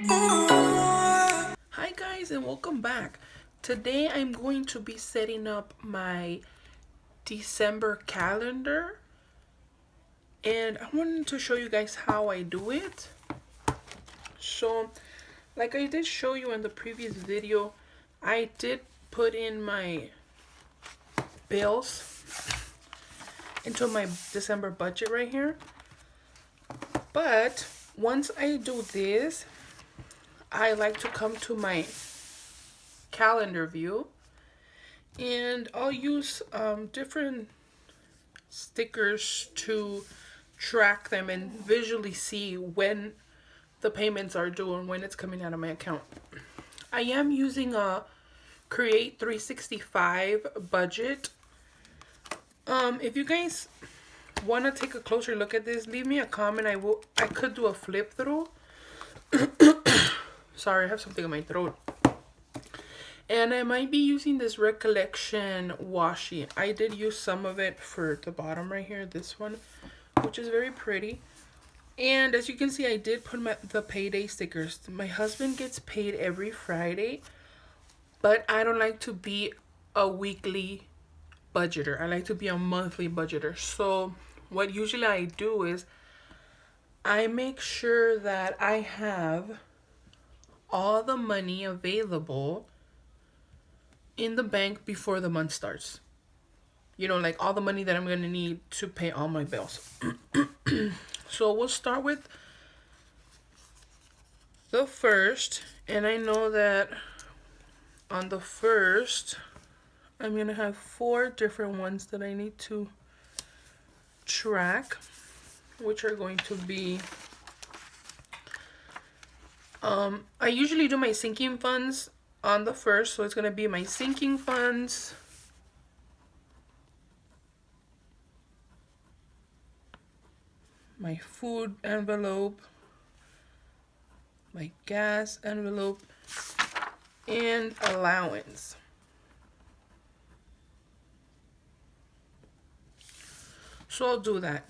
Hi guys and welcome back. Today I'm going to be setting up my December calendar and I wanted to show you guys how I do it. So like I did show you in the previous video, I did put in my bills into my December budget right here. But once I do this, I like to come to my calendar view and I'll use different stickers to track them and visually see when the payments are due and when it's coming out of my account. I am using a Create 365 budget. If you guys want to take a closer look at this, leave me a comment. I could do a flip through. Sorry, I have something in my throat. And I might be using this Recollection washi. I did use some of it for the bottom right here, this one, which is very pretty. And as you can see, I did put the payday stickers. My husband gets paid every Friday, but I don't like to be a weekly budgeter. I like to be a monthly budgeter. So what usually I do is I make sure that I have all the money available in the bank before the month starts. You know, like all the money that I'm going to need to pay all my bills. So we'll start with the first. And I know that on the first, I'm going to have 4 different ones that I need to track, which are going to be, I usually do my sinking funds on the first. So it's going to be my sinking funds, my food envelope, my gas envelope, and allowance. So I'll do that.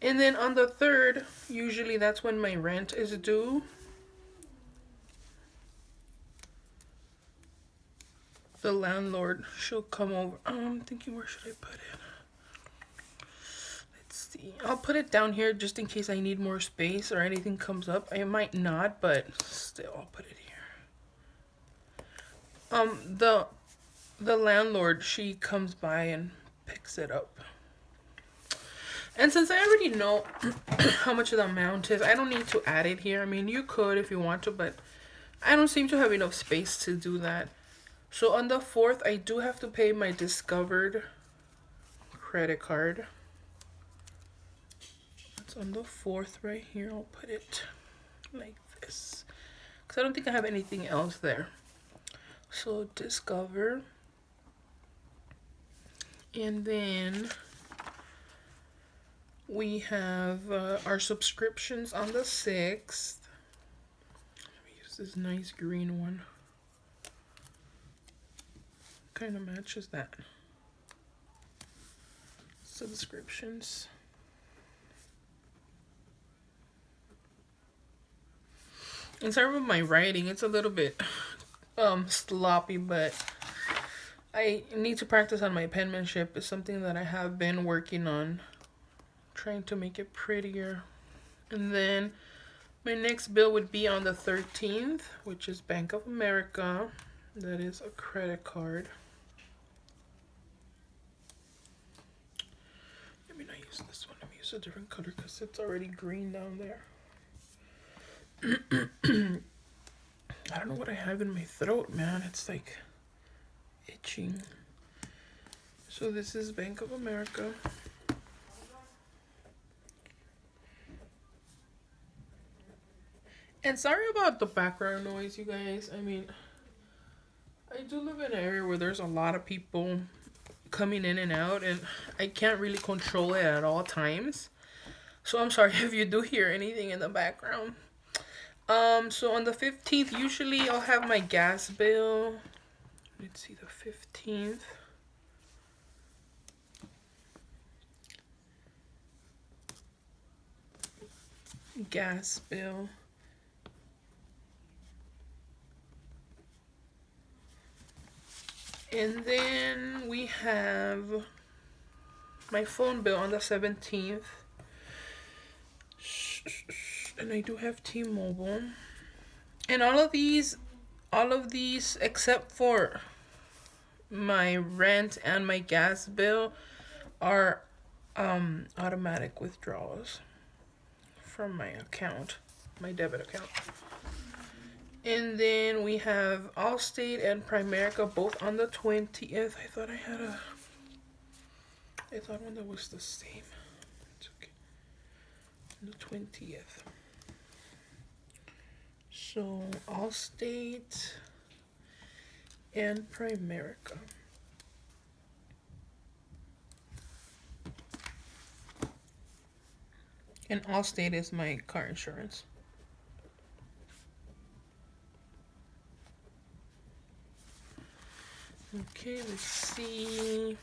And then on the third, usually that's when my rent is due. The landlord, she'll come over. I'm thinking, where should I put it? Let's see. I'll put it down here just in case I need more space or anything comes up. I might not, but still, I'll put it here. The landlord, she comes by and picks it up. And since I already know how much the amount is, I don't need to add it here. I mean, you could if you want to, but I don't seem to have enough space to do that. So on the 4th, I do have to pay my Discovered credit card. It's on the 4th right here. I'll put it like this, because I don't think I have anything else there. So Discover. And then we have our subscriptions on the 6th. Let me use this nice green one. Kind of matches that. Subscriptions. And sorry about my writing. It's a little bit sloppy, but I need to practice on my penmanship. It's something that I have been working on, trying to make it prettier. And then my next bill would be on the 13th, which is Bank of America. That is a credit card. Let me not use this one. Let me use a different color because it's already green down there. I don't know what I have in my throat, man. It's like itching. So this is Bank of America. And sorry about the background noise, you guys. I mean, I do live in an area where there's a lot of people coming in and out, and I can't really control it at all times. So I'm sorry if you do hear anything in the background. So on the 15th, usually I'll have my gas bill. Let's see, the 15th. Gas bill. And then we have my phone bill on the 17th. And I do have T-Mobile. And all of these except for my rent and my gas bill are automatic withdrawals from my account, my debit account. And then we have Allstate and Primerica both on the 20th. I thought one that was the same. It's okay. The 20th. So Allstate and Primerica. And Allstate is my car insurance. Okay, let's see.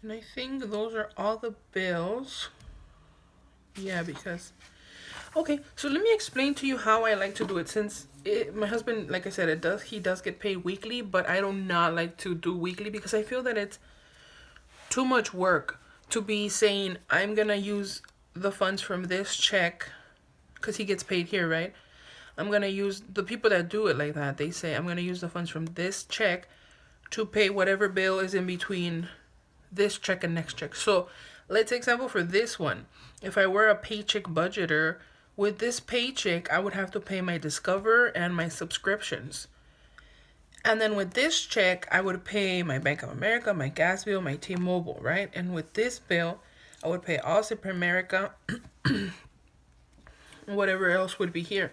And I think those are all the bills. Yeah, because... Okay, so let me explain to you how I like to do it. Since my husband, like I said, he does get paid weekly, but I do not like to do weekly because I feel that it's too much work to be saying, I'm going to use the funds from this check, because he gets paid here, right? I'm going to use, the people that do it like that, they say, I'm going to use the funds from this check to pay whatever bill is in between this check and next check. So let's example for this one. If I were a paycheck budgeter, with this paycheck, I would have to pay my Discover and my subscriptions. And then with this check, I would pay my Bank of America, my gas bill, my T-Mobile, right? And with this bill, I would pay also Primerica, whatever else would be here.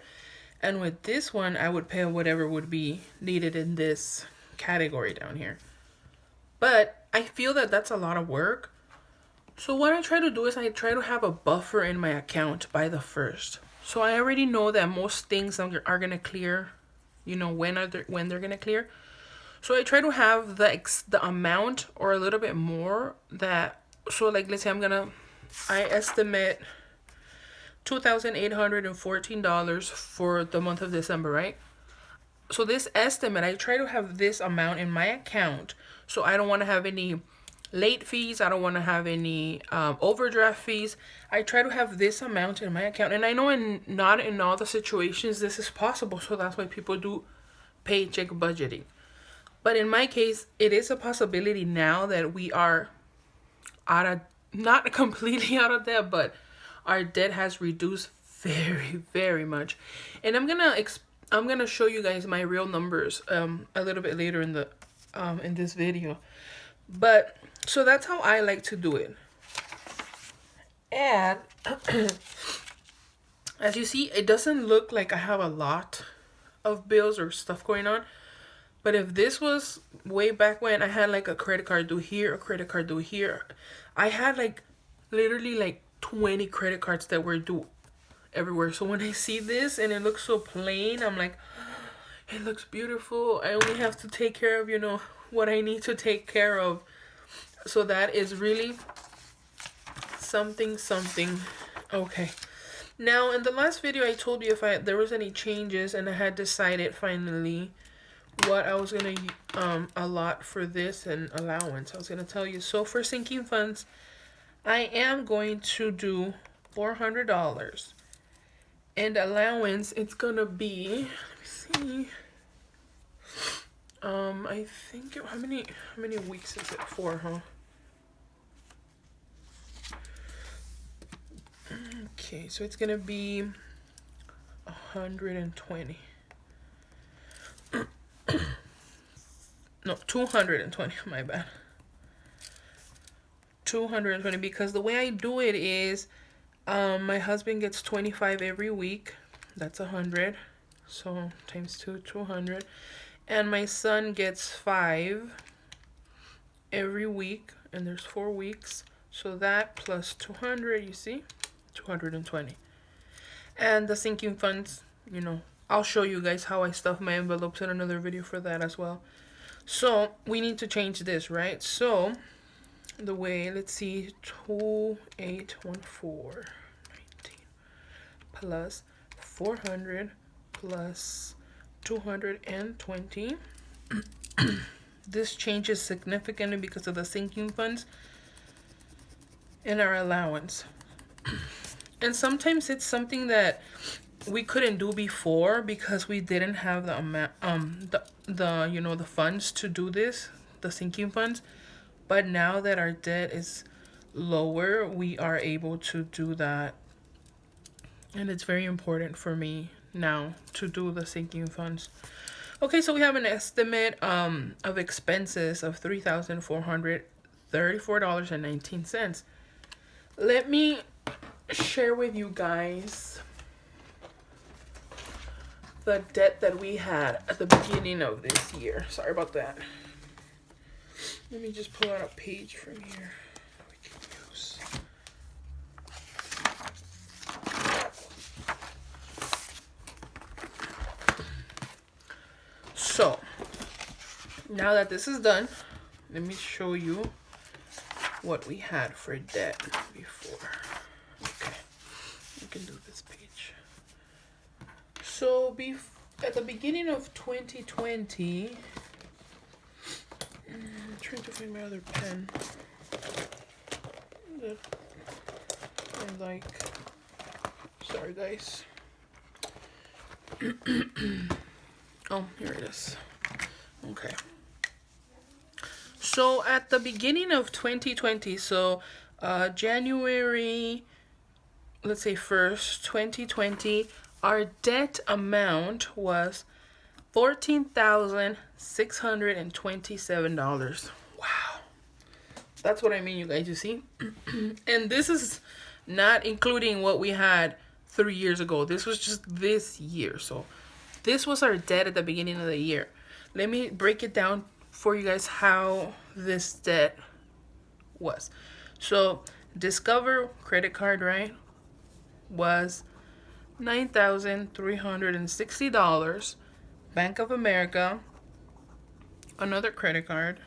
And with this one, I would pay whatever would be needed in this category down here. But I feel that that's a lot of work. So what I try to do is I try to have a buffer in my account by the 1st. So I already know that most things are going to clear, you know, when they're going to clear. So I try to have the amount or a little bit more that, so like let's say I estimate $2,814 for the month of December, right? So this estimate, I try to have this amount in my account. So I don't want to have any late fees. I don't want to have any overdraft fees. I try to have this amount in my account. And I know not in all the situations this is possible. So that's why people do paycheck budgeting. But in my case, it is a possibility now that we are not completely out of debt, but our debt has reduced very, very much. And I'm gonna show you guys my real numbers a little bit later in this video. But so that's how I like to do it. And as you see, it doesn't look like I have a lot of bills or stuff going on. But if this was way back when, I had like a credit card due here, a credit card due here. I had like literally like 20 credit cards that were due everywhere. So when I see this and it looks so plain, I'm like, it looks beautiful. I only have to take care of, you know, what I need to take care of. So that is really something. Okay. Now in the last video I told you if there was any changes, and I had decided finally what I was gonna allot for this and allowance. I was gonna tell you. So for sinking funds, I am going to do $400, and allowance it's gonna be, let me see, I think how many weeks is it for, huh? Okay, so it's gonna be 120. No, 220, my bad. 220, because the way I do it is my husband gets 25 every week. That's 100. So times 200. And my son gets 5 every week, and there's 4 weeks. So that plus 200, you see? 220. And the sinking funds, you know, I'll show you guys how I stuff my envelopes in another video for that as well. So we need to change this, right? So the way, let's see, 2814.19 plus 400 plus 220. This changes significantly because of the sinking funds and our allowance. And sometimes it's something that we couldn't do before because we didn't have the amount, the you know, the funds to do this, the sinking funds. But now that our debt is lower, we are able to do that. And it's very important for me now to do the sinking funds. Okay, so we have an estimate of expenses of $3,434.19. Let me share with you guys the debt that we had at the beginning of this year. Sorry about that. Let me just pull out a page from here we can use. So, now that this is done, let me show you what we had for debt before. Okay, you can do this page. So, at the beginning of 2020, I'm trying to find my other pen that I like. Sorry, guys. Oh, here it is. Okay. So at the beginning of 2020, so January, let's say 1st, 2020, our debt amount was $14,627. Wow. That's what I mean, you guys, you see? And this is not including what we had 3 years ago. This was just this year. So this was our debt at the beginning of the year. Let me break it down for you guys how this debt was. So Discover credit card, right, was $9,360. Bank of America, another credit card,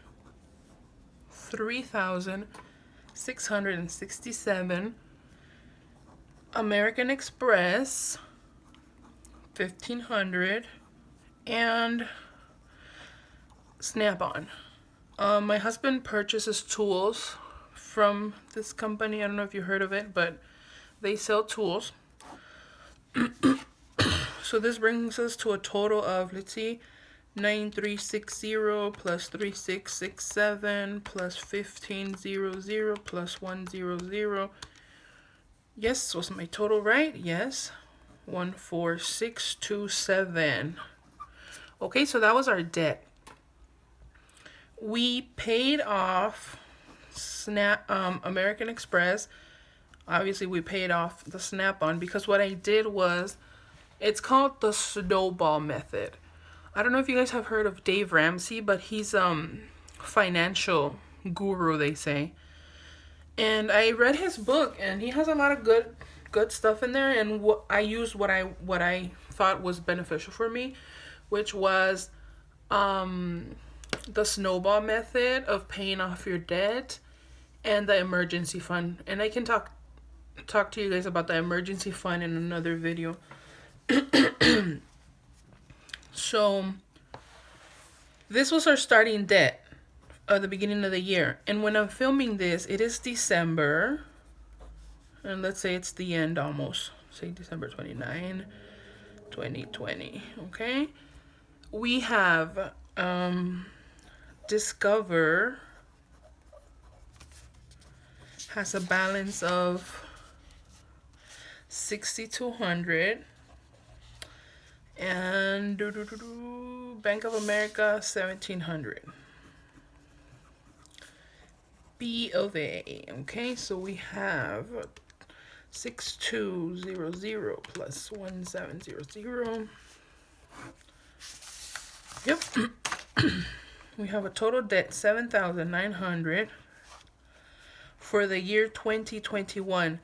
$3,667. American Express, $1,500, and Snap-on. My husband purchases tools from this company. I don't know if you heard of it, but they sell tools. So this brings us to a total of, let's see, 9,360 plus 3,667 plus 1,500 plus 100. Yes, was my total right? Yes. 1,4,627. Okay, so that was our debt. We paid off American Express. Obviously, we paid off the Snap-on because what I did was, it's called the snowball method. I don't know if you guys have heard of Dave Ramsey, but he's financial guru, they say. And I read his book, and he has a lot of good stuff in there. And I used what I thought was beneficial for me, which was the snowball method of paying off your debt and the emergency fund. And I can talk to you guys about the emergency fund in another video. So this was our starting debt at the beginning of the year. And when I'm filming this, it is December. And let's say it's the end almost. Say December 29, 2020. Okay. We have Discover has a balance of $6,200. And Bank of America, $1,700. B of A. Okay, so we have 6,200 plus 1,700. Yep. We have a total debt $7,900 for the year 2021.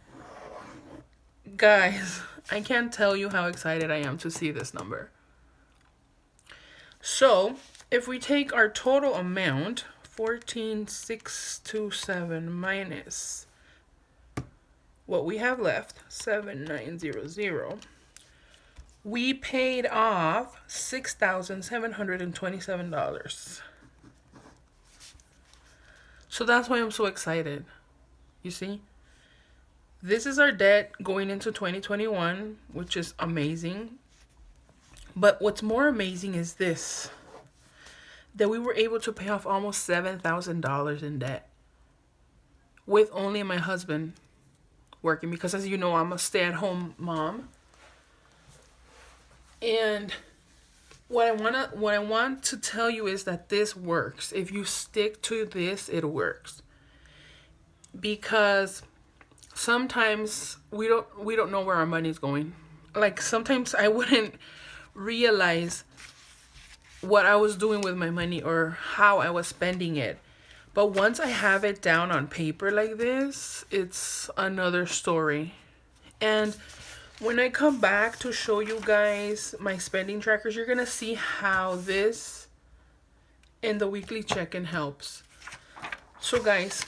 Guys, I can't tell you how excited I am to see this number. So, if we take our total amount, 14,627 minus what we have left, 7,900, we paid off $6,727. So that's why I'm so excited. You see? This is our debt going into 2021, which is amazing. But what's more amazing is this, that we were able to pay off almost $7,000 in debt with only my husband working, because as you know, I'm a stay-at-home mom. And what I want to tell you is that this works. If you stick to this, it works. Because sometimes we don't know where our money's going. Like sometimes I wouldn't realize what I was doing with my money or how I was spending it. But once I have it down on paper like this, it's another story. And when I come back to show you guys my spending trackers, you're gonna see how this and the weekly check-in helps. So guys,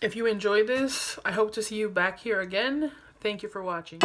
if you enjoy this, I hope to see you back here again. Thank you for watching.